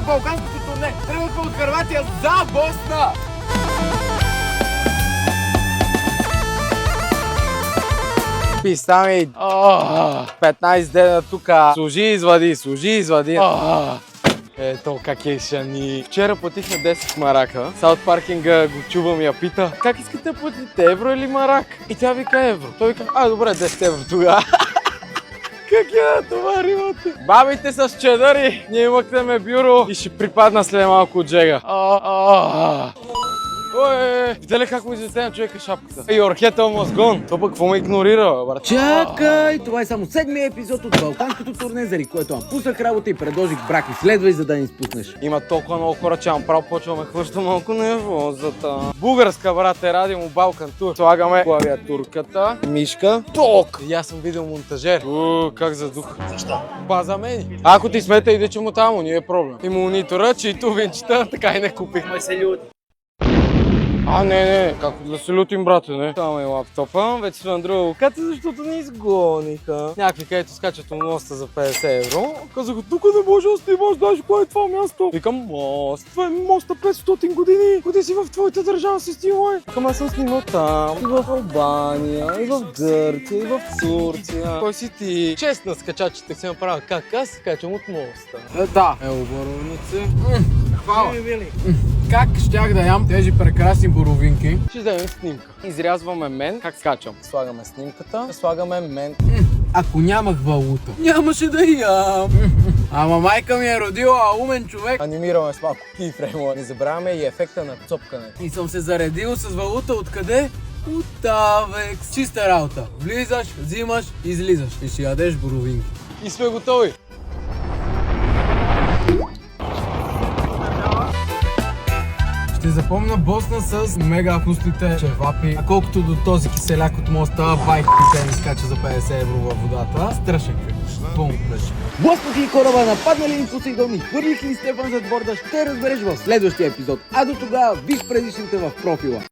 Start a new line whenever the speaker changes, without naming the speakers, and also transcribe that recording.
балканското турне. Тръгвахме от Хърватия за Босна. Писами 15 дена тука. Служи, извади. Ето как е шани. Вчера платихме 10 марака. Саут паркинга го чувам и я пита: как искате да платите, евро или марак? И тя вика евро. Той вика: добре, 10 евро тогава. Как я натоваривате? Бабите с чадъри. Ние имахме бюро и ще припадна след малко от жега. Видя ли как му излетя човека шапката? И орхета мозгон. То пък какво ме игнорира, брат?
Чакай! Това е само 7-ми епизод от балканското турне, заради което напуснах работа и предложих брак и следвай, за да ни изпуснеш.
Има толкова много хора, че право почваме хвърща малко нервозата. Българска, брат, е радио му Балкан Тур. Слагаме клавиатурката, мишка, ток. И аз съм видеомонтажер. Как задух.
Защо?
База мен. Ако ти смета, иде, че му там, не е проблем. И монитора, чието венчета, така и не купих.
Май се люти.
Не, как да се лютим, брате, не? Там е лаптопа, вече сме на друга локация, защото не изгониха. Някакви, където скачат от моста за 50 евро. Казаха: тук не може да снимаш, даже кое е това място? Викам: мост, това е моста 500 години. Къде си в твоята държава си снимай? Викам: аз съм снимал там, и в Албания, и в Гърция, и в Турция. Кой си ти? Честна скачачите си направя как аз скачам от моста. Да. Боровници. Хвала. Как щях да ям тези прекрасни боровинки? Ще вземем снимка. Изрязваме мен, как скачам. Слагаме снимката, слагаме мен. Ако нямах валута, нямаше да ям. Ама майка ми е родила умен човек. Анимираме с малко кейфрейма. Не забравяме и ефекта на цопкане. И съм се заредил с валута откъде? От Авекс. Чиста работа. Влизаш, взимаш, излизаш и си ядеш боровинки. И сме готови. Ще запомня Босна с мега вкусните чевапи. А колкото до този киселяк от моста, байките ми скача за 50 евро във водата. Страшен кръг. Пълно беше.
Блъснах ли кораба, нападнали ли Посейдон и хвърлих ли Стефан зад борда, ще разбереш в следващия епизод. А до тогава виж предишните в профила.